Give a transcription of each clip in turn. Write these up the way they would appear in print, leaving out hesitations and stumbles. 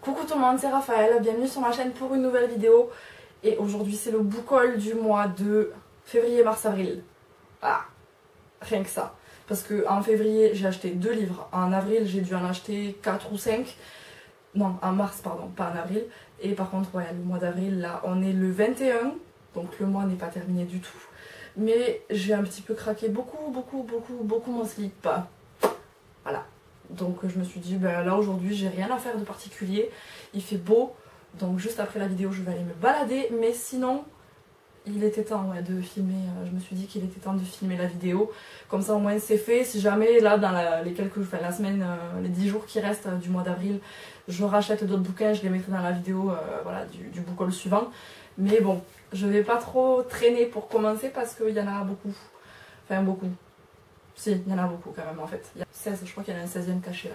Coucou tout le monde, c'est Raphaël, bienvenue sur ma chaîne pour une nouvelle vidéo. Et aujourd'hui c'est le book haul du mois de février, mars, avril. Ah, rien que ça. Parce que en février j'ai acheté 2 livres, en avril j'ai dû en acheter 4 ou 5. Non, en mars pardon, pas en avril. Et par contre ouais, le mois d'avril là on est le 21, donc le mois n'est pas terminé du tout. Mais j'ai un petit peu craqué beaucoup mon slip. Voilà. Donc je me suis dit, ben là aujourd'hui j'ai rien à faire de particulier, il fait beau, donc juste après la vidéo je vais aller me balader, mais sinon il était temps ouais, de filmer, je me suis dit qu'il était temps de filmer la vidéo, comme ça au moins c'est fait, si jamais là dans la semaine, les 10 jours qui restent du mois d'avril, je rachète d'autres bouquins, je les mettrai dans la vidéo voilà, du book haul suivant, mais bon, je vais pas trop traîner pour commencer parce qu'il y en a beaucoup, enfin beaucoup. Si, il y en a beaucoup quand même en fait. Il y a 16, je crois qu'il y en a un 16e caché là.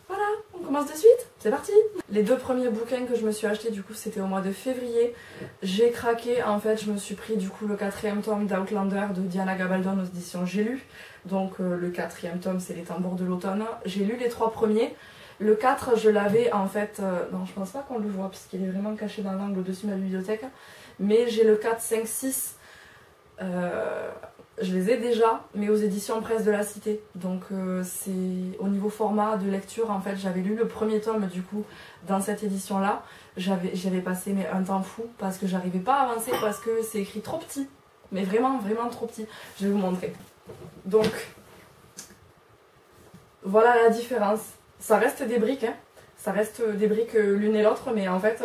Voilà, on commence de suite, c'est parti. Les 2 premiers bouquins que je me suis achetés du coup c'était au mois de février. J'ai craqué, en fait je me suis pris du coup le 4e tome d'Outlander de Diana Gabaldon aux éditions J'ai lu. Donc le 4e tome c'est Les Tambours de l'automne. J'ai lu les 3 premiers. Le 4 je l'avais en fait, non je pense pas qu'on le voit puisqu'il est vraiment caché dans l'angle au-dessus de ma bibliothèque. Mais j'ai le 4, 5, 6. Je les ai déjà, mais aux éditions Presse de la Cité. Donc c'est au niveau format de lecture, en fait, j'avais lu le 1er tome du coup dans cette édition-là. J'avais passé mais un temps fou parce que j'arrivais pas à avancer parce que c'est écrit trop petit. Mais vraiment trop petit. Je vais vous montrer. Donc voilà la différence. Ça reste des briques, hein. Ça reste des briques l'une et l'autre, mais en fait,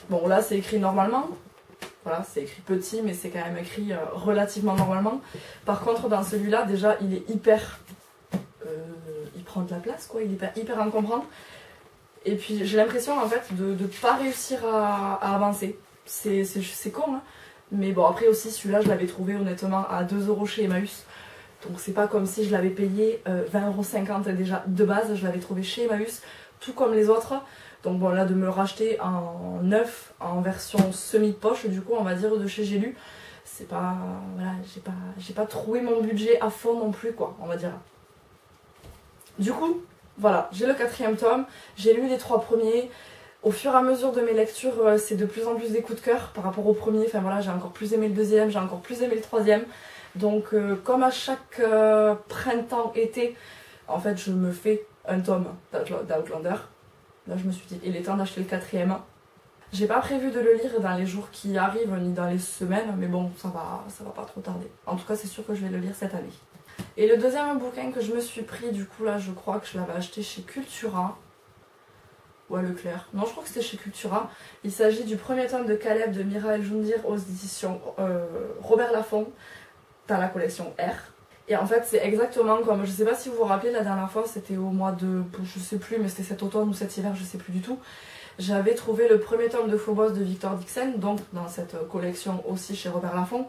bon là c'est écrit normalement. Voilà, c'est écrit petit, mais c'est quand même écrit relativement normalement. Par contre, dans celui-là, déjà, il est hyper... il prend de la place, quoi. Il est hyper encombrant. Et puis, j'ai l'impression, en fait, de ne pas réussir à avancer. C'est con, hein. Mais bon, après aussi, celui-là, je l'avais trouvé, honnêtement, à 2 € chez Emmaüs. Donc, c'est pas comme si je l'avais payé 20,50 € déjà de base. Je l'avais trouvé chez Emmaüs, tout comme les autres. Donc bon là de me le racheter en neuf, en version semi-poche du coup on va dire de chez J'ai lu, c'est pas, voilà, j'ai pas trouvé mon budget à fond non plus quoi, on va dire. Du coup, voilà, j'ai le 4e tome, j'ai lu les 3 premiers, au fur et à mesure de mes lectures c'est de plus en plus des coups de cœur par rapport au premier, enfin voilà j'ai encore plus aimé le 2e, j'ai encore plus aimé le 3e, donc comme à chaque printemps-été, en fait je me fais un tome d'Outlander. Là je me suis dit il est temps d'acheter le 4e. J'ai pas prévu de le lire dans les jours qui arrivent ni dans les semaines, mais bon ça va pas trop tarder. En tout cas c'est sûr que je vais le lire cette année. Et le 2e bouquin que je me suis pris du coup là je crois que je l'avais acheté chez Cultura. Ou à Leclerc. Non je crois que c'était chez Cultura. Il s'agit du 1er tome de Caleb de Mira El Joundir aux éditions Robert Laffont dans la collection R. Et en fait c'est exactement comme, je sais pas si vous vous rappelez la dernière fois, c'était au mois de, je sais plus, mais c'était cet automne ou cet hiver, je sais plus du tout. J'avais trouvé le 1er tome de Phobos de Victor Dixon, donc dans cette collection aussi chez Robert Laffont,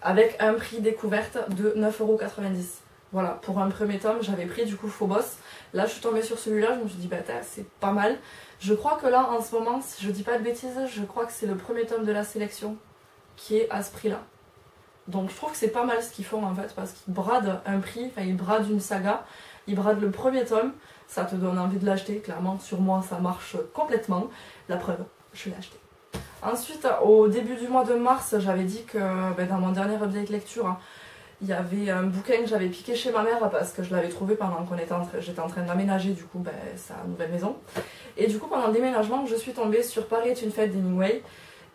avec un prix découverte de 9,90 €. Voilà, pour un 1er tome j'avais pris du coup Phobos. Là je suis tombée sur celui-là, je me suis dit bah c'est pas mal. Je crois que là en ce moment, si je dis pas de bêtises, je crois que c'est le 1er tome de la sélection qui est à ce prix là. Donc je trouve que c'est pas mal ce qu'ils font en fait parce qu'ils bradent un prix, enfin ils bradent une saga, ils bradent le 1er tome, ça te donne envie de l'acheter, clairement sur moi ça marche complètement, la preuve, je l'ai acheté. Ensuite au début du mois de mars j'avais dit que dans mon dernier update lecture, hein, il y avait un bouquin que j'avais piqué chez ma mère parce que je l'avais trouvé pendant qu'on était j'étais en train d'aménager du coup sa nouvelle maison. Et du coup pendant le déménagement je suis tombée sur Paris est une fête d'Hemingway.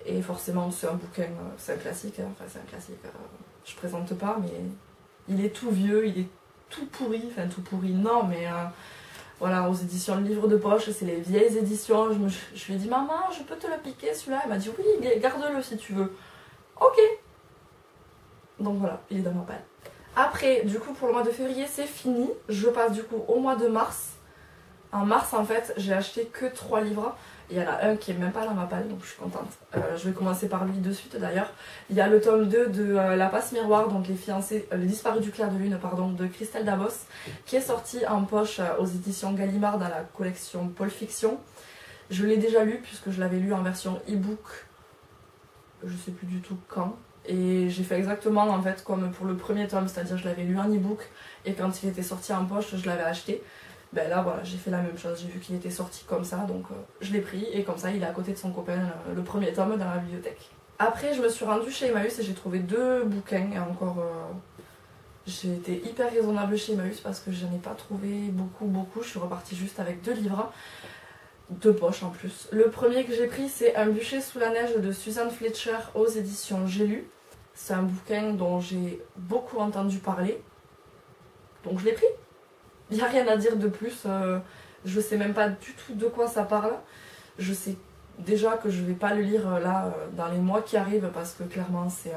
Et forcément c'est un bouquin, c'est un classique, hein. Enfin c'est un classique, je présente pas mais il est tout vieux, il est tout pourri, enfin tout pourri non mais voilà aux éditions Le Livre de Poche, c'est les vieilles éditions, je lui ai dit maman je peux te le piquer celui-là, elle m'a dit oui garde-le si tu veux, ok. Donc voilà, il est dans ma palle. Après du coup pour le mois de février c'est fini, je passe du coup au mois de mars. En mars en fait j'ai acheté que 3 livres. Il y en a un qui est même pas dans ma palle donc je suis contente. Je vais commencer par lui de suite d'ailleurs. Il y a le tome 2 de La Passe Miroir, donc les fiancés, les disparus du clair de lune pardon, de Christelle Dabos, qui est sorti en poche aux éditions Gallimard dans la collection Pôle Fiction. Je l'ai déjà lu puisque je l'avais lu en version e-book, je sais plus du tout quand. Et j'ai fait exactement en fait comme pour le 1er tome, c'est-à-dire je l'avais lu en e-book et quand il était sorti en poche je l'avais acheté. Ben là voilà, j'ai fait la même chose, j'ai vu qu'il était sorti comme ça, donc je l'ai pris et comme ça il est à côté de son copain, le premier tome dans la bibliothèque. Après je me suis rendue chez Emmaüs et j'ai trouvé 2 bouquins et encore j'ai été hyper raisonnable chez Emmaüs parce que je n'en ai pas trouvé beaucoup, je suis repartie juste avec 2 livres, 2 poches en plus. Le premier que j'ai pris c'est Un bûcher sous la neige de Suzanne Fletcher aux éditions J'ai lu. C'est un bouquin dont j'ai beaucoup entendu parler, donc je l'ai pris. Il n'y a rien à dire de plus, je sais même pas du tout de quoi ça parle. Je sais déjà que je vais pas le lire là dans les mois qui arrivent parce que clairement c'est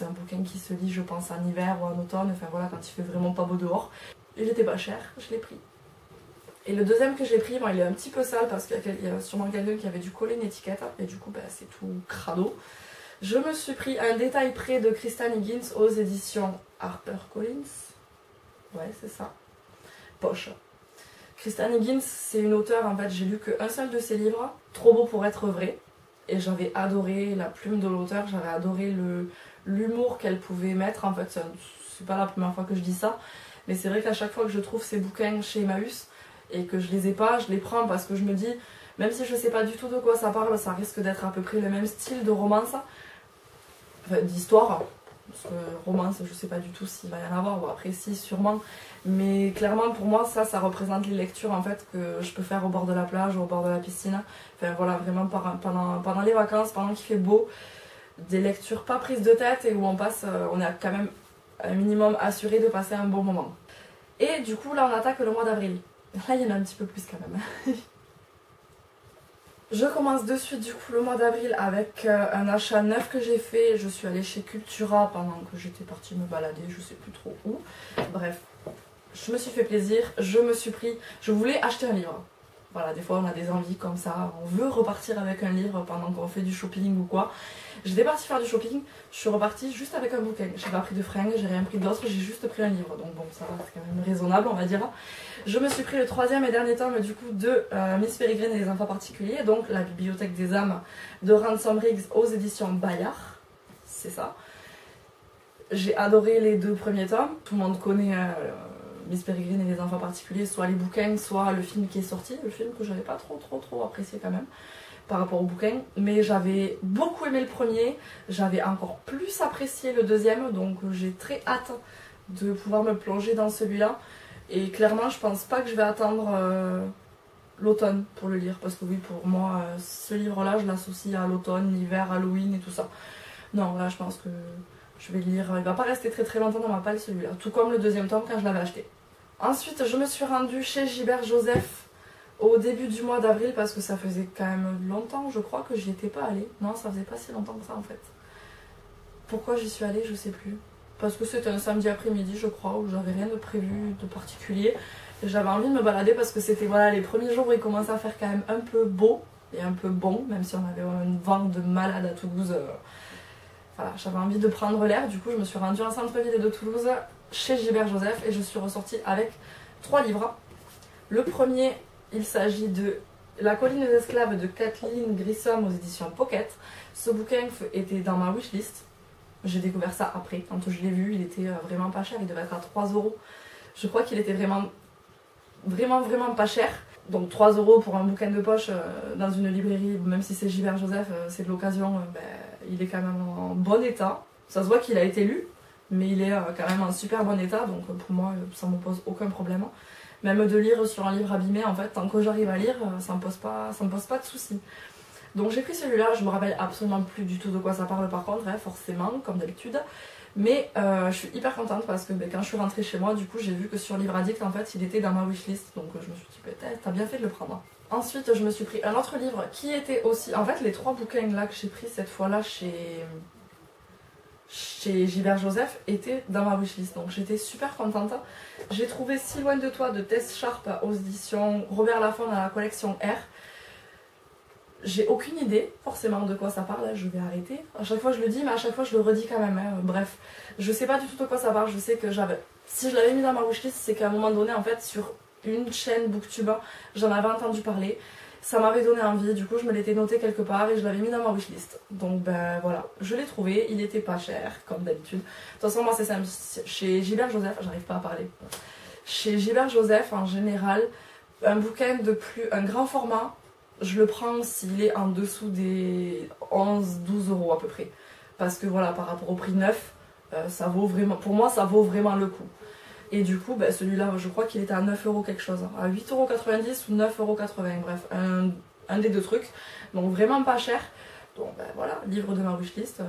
un bouquin qui se lit je pense en hiver ou en automne, enfin voilà, quand il fait vraiment pas beau dehors. Il était pas cher, je l'ai pris. Et le deuxième que j'ai pris, bon, il est un petit peu sale parce qu'il y a sûrement quelqu'un qui avait dû coller une étiquette et du coup bah, c'est tout crado. Je me suis pris Un détail près de Kristen Higgins aux éditions HarperCollins. Ouais c'est ça. Poche. Kristen Higgins, c'est une auteure, en fait, j'ai lu qu'un seul de ses livres, Trop beau pour être vrai, et j'avais adoré la plume de l'auteur, j'avais adoré l'humour qu'elle pouvait mettre, en fait, c'est pas la première fois que je dis ça, mais c'est vrai qu'à chaque fois que je trouve ces bouquins chez Emmaüs, et que je les ai pas, je les prends parce que je me dis, même si je sais pas du tout de quoi ça parle, ça risque d'être à peu près le même style de romance, enfin, d'histoire. Parce que romance, je sais pas du tout s'il va y en avoir, bon après si sûrement, mais clairement pour moi ça représente les lectures en fait que je peux faire au bord de la plage ou au bord de la piscine, enfin voilà vraiment pendant les vacances, pendant qu'il fait beau, des lectures pas prises de tête et où on passe, on est quand même un minimum assuré de passer un bon moment. Et du coup là on attaque le mois d'avril, là il y en a un petit peu plus quand même. Je commence de suite du coup le mois d'avril avec un achat neuf que j'ai fait. Je suis allée chez Cultura pendant que j'étais partie me balader, je sais plus trop où. Bref, je me suis fait plaisir, je voulais acheter un livre. Voilà, des fois on a des envies comme ça, on veut repartir avec un livre pendant qu'on fait du shopping ou quoi. J'étais partie faire du shopping, je suis repartie juste avec un bouquin. J'ai pas pris de fringues, j'ai rien pris d'autre, j'ai juste pris un livre. Donc bon, ça va, c'est quand même raisonnable on va dire. Je me suis pris le 3e et dernier tome du coup de Miss Peregrine et les enfants particuliers, donc La bibliothèque des âmes de Ransom Riggs aux éditions Bayard. C'est ça. J'ai adoré les 2 premiers tomes. Tout le monde connaît Miss Peregrine et les enfants particuliers, soit les bouquins, soit le film qui est sorti. Le film que j'avais pas trop apprécié quand même par rapport au bouquin. Mais j'avais beaucoup aimé le premier, j'avais encore plus apprécié le 2e, donc j'ai très hâte de pouvoir me plonger dans celui-là. Et clairement, je pense pas que je vais attendre l'automne pour le lire. Parce que oui, pour moi, ce livre-là, je l'associe à l'automne, l'hiver, Halloween et tout ça. Non, là, je pense que je vais le lire. Il va pas rester très longtemps dans ma palle, celui-là. Tout comme le 2e tome quand je l'avais acheté. Ensuite, je me suis rendue chez Gilbert Joseph au début du mois d'avril. Parce que ça faisait quand même longtemps, je crois, que j'y étais pas allée. Non, ça faisait pas si longtemps que ça, en fait. Pourquoi j'y suis allée, je sais plus. Parce que c'était un samedi après-midi je crois, où j'avais rien de prévu de particulier. J'avais envie de me balader parce que c'était voilà, les premiers jours où il commençait à faire quand même un peu beau et un peu bon, même si on avait un vent de malade à Toulouse. Voilà, j'avais envie de prendre l'air, du coup je me suis rendue en centre-ville de Toulouse chez Gilbert Joseph et je suis ressortie avec 3 livres. Le premier, il s'agit de La colline des esclaves de Kathleen Grissom aux éditions Pocket. Ce bouquin était dans ma wishlist. J'ai découvert ça après, quand je l'ai vu, il était vraiment pas cher, il devait être à 3 €. Je crois qu'il était vraiment pas cher. Donc 3 € pour un bouquin de poche dans une librairie, même si c'est Gilbert Joseph, c'est de l'occasion, il est quand même en bon état. Ça se voit qu'il a été lu, mais il est quand même en super bon état, donc pour moi ça me pose aucun problème. Même de lire sur un livre abîmé, en fait, tant que j'arrive à lire, ça me pose pas de soucis. Donc j'ai pris celui-là, je me rappelle absolument plus du tout de quoi ça parle par contre, hein, forcément, comme d'habitude. Mais je suis hyper contente parce que quand je suis rentrée chez moi, du coup j'ai vu que sur Livre Addict, en fait, il était dans ma wishlist. Donc je me suis dit, peut-être, t'as bien fait de le prendre. Ensuite, je me suis pris un autre livre qui était aussi... En fait, les 3 bouquins là que j'ai pris cette fois-là chez Gilbert Joseph étaient dans ma wishlist. Donc j'étais super contente. J'ai trouvé Si loin de toi de Tess Sharp aux éditions Robert Laffont dans la collection R. J'ai aucune idée forcément de quoi ça parle, je vais arrêter. À chaque fois je le dis, mais à chaque fois je le redis quand même. Hein. Bref, je sais pas du tout de quoi ça parle. Je sais que si je l'avais mis dans ma wishlist, c'est qu'à un moment donné, en fait, sur une chaîne Booktube, j'en avais entendu parler. Ça m'avait donné envie, du coup je me l'étais noté quelque part et je l'avais mis dans ma wishlist. Donc ben voilà, je l'ai trouvé, il était pas cher, comme d'habitude. De toute façon, moi c'est simple, chez Gilbert Joseph, j'arrive pas à parler. Chez Gilbert Joseph, en général, un bouquin un grand format, je le prends s'il est en dessous des 11-12 euros à peu près. Parce que voilà, par rapport au prix neuf, ça vaut vraiment, pour moi, ça vaut vraiment le coup. Et du coup, ben, celui-là, je crois qu'il était à 9 euros quelque chose, hein, à 8,90 € ou 9,80 €, bref, un des deux trucs. Donc vraiment pas cher. Donc ben, voilà, livre de ma wishlist,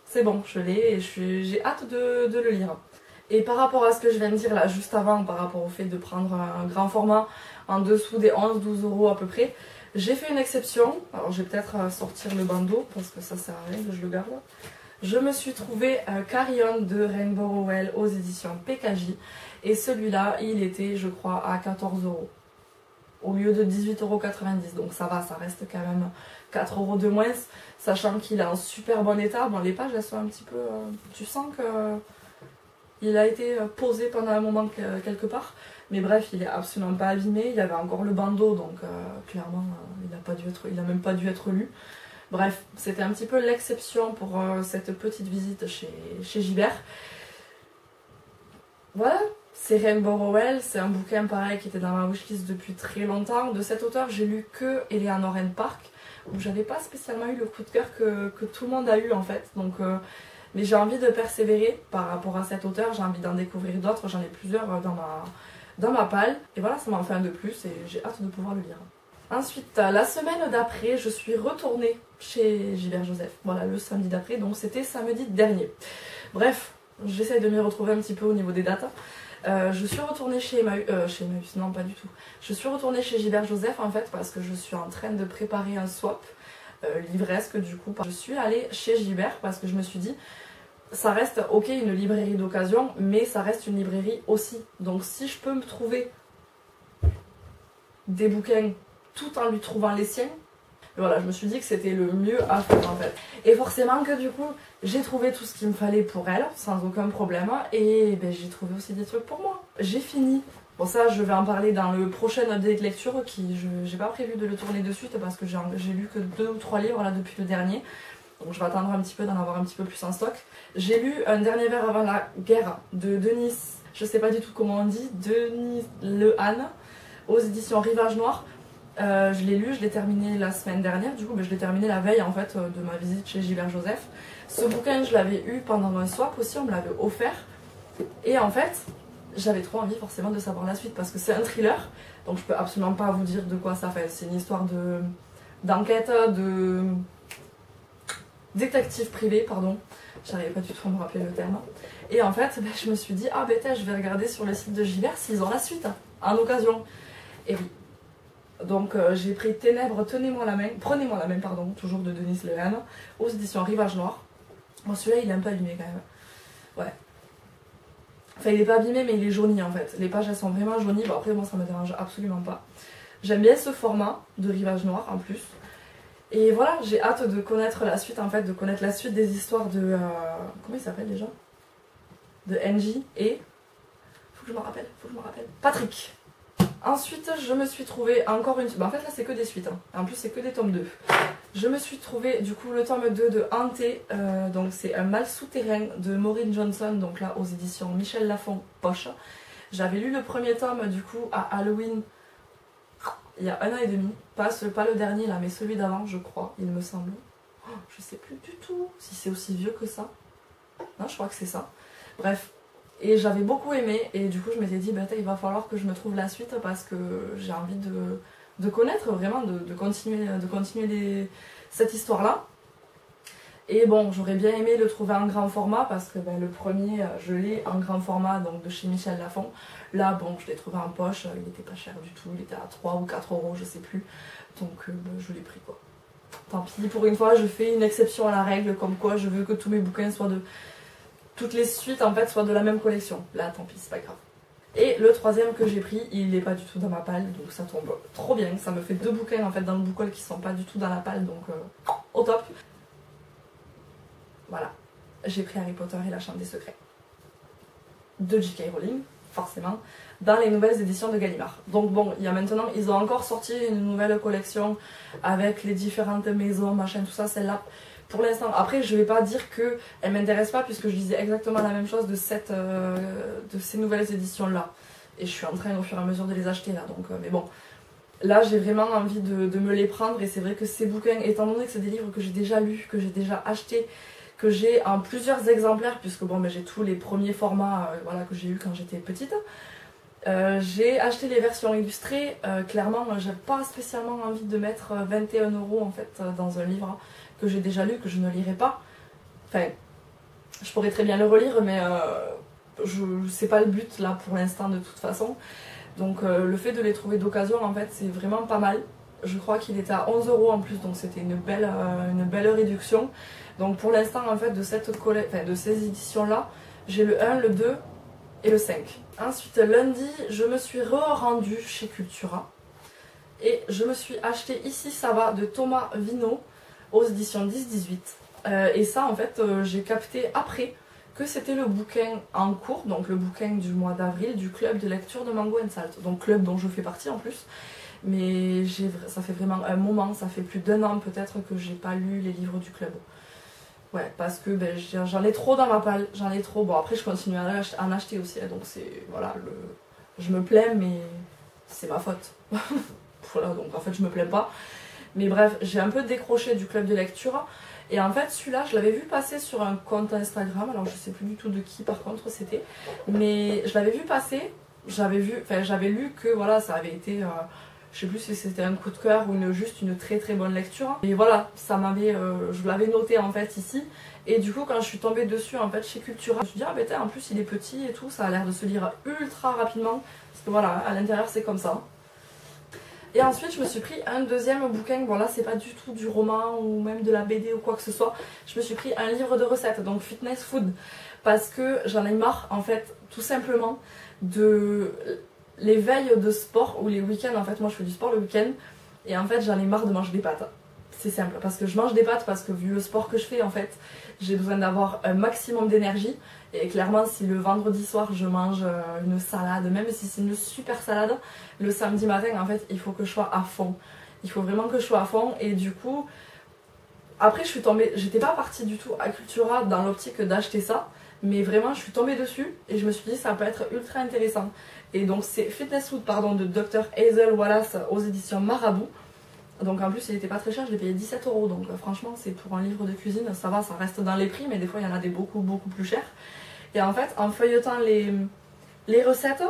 c'est bon, je l'ai et j'ai hâte de le lire. Et par rapport à ce que je viens de dire là, juste avant, par rapport au fait de prendre un grand format en dessous des 11-12 € à peu près, j'ai fait une exception. Alors je vais peut-être sortir le bandeau parce que ça sert à rien que je le garde. Je me suis trouvé Carry On de Rainbow Rowell aux éditions PKJ. Et celui-là, il était, je crois, à 14 € au lieu de 18,90 €. Donc ça va, ça reste quand même 4 € de moins, sachant qu'il est en super bon état. Bon, les pages, elles sont un petit peu... tu sens que il a été posé pendant un moment quelque part. Mais bref, il est absolument pas abîmé. Il y avait encore le bandeau, donc clairement, il n'a même pas dû être lu. Bref, c'était un petit peu l'exception pour cette petite visite chez Gilbert. Voilà, c'est Rainbow Rowell, c'est un bouquin pareil qui était dans ma wishlist depuis très longtemps. De cet auteur, j'ai lu que Eleanor and Park, où j'avais pas spécialement eu le coup de cœur que tout le monde a eu en fait. Donc, mais j'ai envie de persévérer par rapport à cet auteur, j'ai envie d'en découvrir d'autres, j'en ai plusieurs dans ma palle. Et voilà, ça m'en fait un de plus et j'ai hâte de pouvoir le lire. Ensuite, la semaine d'après, je suis retournée chez Gilbert Joseph. Voilà, le samedi d'après, donc c'était samedi dernier. Bref, j'essaye de m'y retrouver un petit peu au niveau des dates. Je suis retournée chez Emmaüs, non pas du tout. Je suis retournée chez Gilbert Joseph en fait parce que je suis en train de préparer un swap livresque du coup. Je suis allée chez Gilbert parce que je me suis dit, ça reste ok une librairie d'occasion, mais ça reste une librairie aussi. Donc si je peux me trouver des bouquins tout en lui trouvant les siens, voilà, je me suis dit que c'était le mieux à faire en fait. Et forcément que du coup, j'ai trouvé tout ce qu'il me fallait pour elle, sans aucun problème. Et ben, j'ai trouvé aussi des trucs pour moi. J'ai fini. Bon ça, je vais en parler dans le prochain update lecture, qui j'ai pas prévu de le tourner de suite parce que j'ai lu que 2 ou 3 livres là depuis le dernier. Donc je vais attendre un petit peu d'en avoir un petit peu plus en stock. J'ai lu Un dernier verre avant la guerre de Denis, je sais pas du tout comment on dit, Denis Lehane, aux éditions Rivage Noir. Je l'ai lu, je l'ai terminé la semaine dernière, du coup je l'ai terminé la veille en fait de ma visite chez Gilbert Joseph. Ce bouquin je l'avais eu pendant un swap aussi, on me l'avait offert. Et en fait, j'avais trop envie forcément de savoir la suite parce que c'est un thriller, donc je peux absolument pas vous dire de quoi ça fait. C'est une histoire d'enquête, de détective privé, pardon. J'arrivais pas du tout à me rappeler le terme. Et en fait, je me suis dit, ah je vais regarder sur le site de Gilbert s'ils ont la suite, en occasion. Et oui. Donc j'ai pris Ténèbres, prenez-moi la main, pardon, toujours de Denis Lehane, aux éditions Rivage Noir. Bon celui-là il est un peu abîmé quand même. Ouais. Enfin il est pas abîmé mais il est jauni en fait. Les pages elles sont vraiment jaunies, bon après moi ça me dérange absolument pas. J'aime bien ce format de Rivage Noir en plus. Et voilà, j'ai hâte de connaître la suite en fait, de connaître la suite des histoires de... comment il s'appelle déjà? De Angie et... Faut que je me rappelle. Patrick. Ensuite, je me suis trouvé encore une... en fait, là, c'est que des suites. Hein. En plus, c'est que des tomes 2. Je me suis trouvé, du coup, le tome 2 de Hanté. Donc, c'est Un mal souterrain de Maureen Johnson. Donc là, aux éditions Michel Lafon, poche. J'avais lu le premier tome, du coup, à Halloween, il y a 1 an et demi. Pas le dernier, là, mais celui d'avant, je crois, il me semble. Oh, je sais plus du tout si c'est aussi vieux que ça. Non, je crois que c'est ça. Bref. Et j'avais beaucoup aimé et du coup je m'étais dit il va falloir que je me trouve la suite parce que j'ai envie de connaître vraiment, de continuer cette histoire là. Et bon, j'aurais bien aimé le trouver en grand format parce que le premier je l'ai en grand format donc de chez Michel Lafon. Là bon, je l'ai trouvé en poche, il était pas cher du tout, il était à 3 ou 4 € je sais plus. Donc je l'ai pris quoi. Tant pis, pour une fois je fais une exception à la règle, comme quoi je veux que tous mes bouquins soient toutes les suites en fait soient de la même collection. Là tant pis, c'est pas grave. Et le troisième que j'ai pris, il n'est pas du tout dans ma palle, donc ça tombe trop bien. Ça me fait 2 bouquins en fait dans le bookhaul qui sont pas du tout dans la palle, donc au top. Voilà, j'ai pris Harry Potter et la Chambre des Secrets de J.K. Rowling, forcément, dans les nouvelles éditions de Gallimard. Donc bon, il y a maintenant, ils ont encore sorti une nouvelle collection avec les différentes maisons, machin, tout ça, celle-là. Pour l'instant, après je vais pas dire qu'elle m'intéresse pas puisque je disais exactement la même chose de ces nouvelles éditions là. et je suis en train au fur et à mesure de les acheter là, donc mais bon. Là j'ai vraiment envie de me les prendre, et c'est vrai que ces bouquins, étant donné que c'est des livres que j'ai déjà lus, que j'ai déjà achetés, que j'ai en plusieurs exemplaires, puisque bon, j'ai tous les premiers formats voilà, que j'ai eu quand j'étais petite. J'ai acheté les versions illustrées. Clairement, j'ai pas spécialement envie de mettre 21 € en fait dans un livre que j'ai déjà lu, que je ne lirai pas. Enfin, je pourrais très bien le relire, mais c'est pas le but là pour l'instant de toute façon. Donc le fait de les trouver d'occasion, en fait, c'est vraiment pas mal. Je crois qu'il était à 11 € en plus, donc c'était une belle réduction. Donc pour l'instant, en fait, de ces éditions-là, j'ai le 1, le 2 et le 5. Ensuite, lundi, je me suis rendue chez Cultura et je me suis acheté Ici ça va de Thomas Vino aux éditions 10-18. Et ça, en fait, j'ai capté après que c'était le bouquin en cours, donc le bouquin du mois d'avril du club de lecture de Mango & Salt, donc club dont je fais partie en plus. Mais ça fait vraiment un moment, ça fait plus d'1 an peut-être que j'ai pas lu les livres du club. Ouais, parce que j'en ai trop dans ma palle, j'en ai trop. Bon, après je continue à en acheter aussi, donc c'est, voilà, je me plains, mais c'est ma faute. Voilà, donc en fait je me plains pas. Mais bref, j'ai un peu décroché du club de lecture. Et en fait, celui-là, je l'avais vu passer sur un compte Instagram. Alors, je sais plus du tout de qui, par contre, c'était. Mais je l'avais vu passer. J'avais lu que, voilà, ça avait été... je sais plus si c'était un coup de cœur ou juste une très très bonne lecture. Et voilà, je l'avais noté, en fait, ici. Et du coup, quand je suis tombée dessus, en fait, chez Cultura, je me suis dit, ah, ben, en plus, il est petit et tout. Ça a l'air de se lire ultra rapidement. Parce que, voilà, à l'intérieur, c'est comme ça. Et ensuite, je me suis pris un deuxième bouquin. Bon, là, c'est pas du tout du roman ou même de la BD ou quoi que ce soit. Je me suis pris un livre de recettes, donc Fitness Food. Parce que j'en ai marre, en fait, tout simplement, de les veilles de sport ou les week-ends. En fait, moi, je fais du sport le week-end. Et en fait, j'en ai marre de manger des pâtes. C'est simple. Parce que je mange des pâtes parce que, vu le sport que je fais, en fait, j'ai besoin d'avoir un maximum d'énergie. Et clairement, si le vendredi soir je mange une salade, même si c'est une super salade, le samedi matin, en fait, il faut que je sois à fond. Il faut vraiment que je sois à fond. Et du coup, après, je suis tombée, j'étais pas partie du tout à Cultura dans l'optique d'acheter ça, mais vraiment, je suis tombée dessus et je me suis dit, ça peut être ultra intéressant. Et donc, c'est Fitness Food, pardon, de Dr. Hazel Wallace aux éditions Marabout. Donc en plus il était pas très cher, je l'ai payé 17 €, donc franchement c'est pour un livre de cuisine, ça va, ça reste dans les prix, mais des fois il y en a des beaucoup plus chers. Et en fait, en feuilletant les recettes,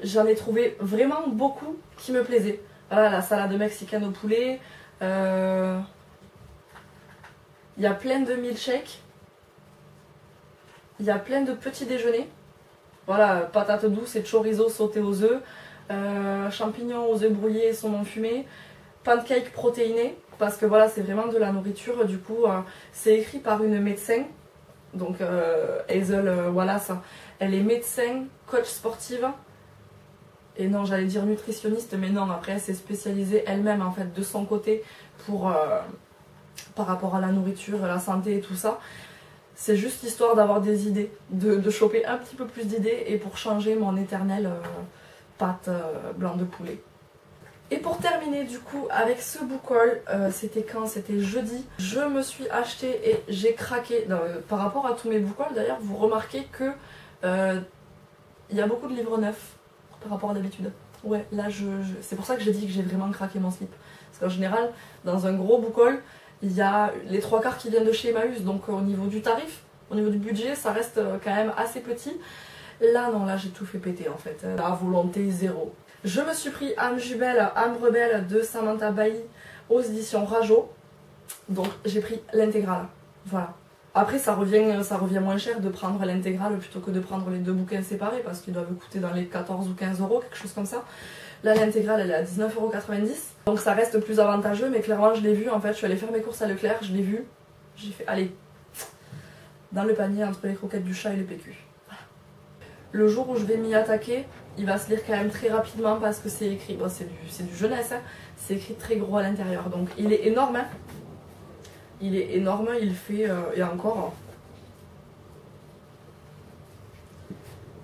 j'en ai trouvé vraiment beaucoup qui me plaisaient. Voilà, la salade mexicaine au poulet, il y a plein de milkshakes, il y a plein de petits déjeuners. Voilà, patates douces et chorizo sauté aux œufs, champignons aux œufs brouillés et saumon fumé, pancakes protéinés, parce que voilà, c'est vraiment de la nourriture. Du coup, c'est écrit par une médecin, donc Hazel Wallace. Elle est médecin, coach sportive, et non, j'allais dire nutritionniste, mais non, après elle s'est spécialisée elle-même en fait de son côté pour par rapport à la nourriture, la santé et tout ça. C'est juste histoire d'avoir des idées, de choper un petit peu plus d'idées, et pour changer mon éternel pâte blanc de poulet. Et pour terminer du coup avec ce book haul, c'était quand? C'était jeudi. Je me suis acheté et j'ai craqué. Par rapport à tous mes book hauls d'ailleurs, vous remarquez que il y a beaucoup de livres neufs par rapport à d'habitude. Ouais, là c'est pour ça que j'ai dit que j'ai vraiment craqué mon slip. Parce qu'en général, dans un gros book haul, il y a les 3/4 qui viennent de chez Emmaüs, donc au niveau du tarif, au niveau du budget, ça reste quand même assez petit. Là non, là j'ai tout fait péter en fait, à volonté zéro. Je me suis pris Âme Jumelle, Âme Rebelle de Samantha Bailly aux éditions Rajo. Donc j'ai pris l'intégrale, voilà. Après ça revient moins cher de prendre l'intégrale plutôt que de prendre les deux bouquins séparés, parce qu'ils doivent coûter dans les 14 ou 15 €, quelque chose comme ça. Là l'intégrale elle est à 19,90 €, donc ça reste plus avantageux, mais clairement je l'ai vu en fait, je suis allée faire mes courses à Leclerc, je l'ai vu, j'ai fait allez, dans le panier entre les croquettes du chat et le PQ. Voilà. Le jour où je vais m'y attaquer, il va se lire quand même très rapidement parce que c'est écrit, bon c'est du jeunesse, hein, c'est écrit très gros à l'intérieur, donc il est énorme, hein. Il est énorme, il fait, et encore,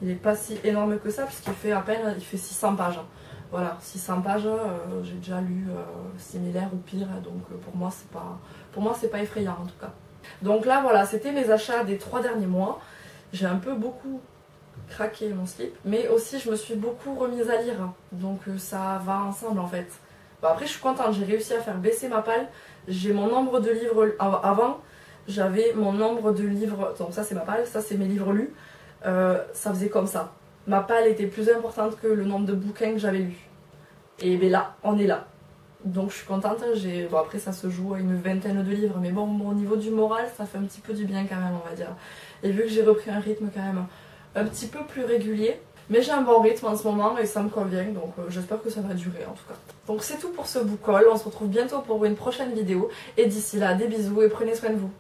il est pas si énorme que ça puisqu'il fait à peine, il fait 600 pages. Voilà, 600 pages, j'ai déjà lu similaire ou pire, donc pour moi c'est pas effrayant en tout cas. Donc là voilà, c'était mes achats des 3 derniers mois. J'ai un peu beaucoup craqué mon slip. Mais aussi je me suis beaucoup remise à lire, donc ça va ensemble en fait. Bon, après je suis contente, j'ai réussi à faire baisser ma palle. J'ai mon nombre de livres, avant j'avais mon nombre de livres, donc ça c'est ma palle, ça c'est mes livres lus, ça faisait comme ça. Ma palle était plus importante que le nombre de bouquins que j'avais lus. Et bien là, on est là. Donc je suis contente, bon, après ça se joue à une vingtaine de livres, mais bon, au niveau du moral, ça fait un petit peu du bien quand même, on va dire. Et vu que j'ai repris un rythme quand même un petit peu plus régulier, mais j'ai un bon rythme en ce moment et ça me convient, donc j'espère que ça va durer en tout cas. Donc c'est tout pour ce book haul, on se retrouve bientôt pour une prochaine vidéo, et d'ici là, des bisous et prenez soin de vous.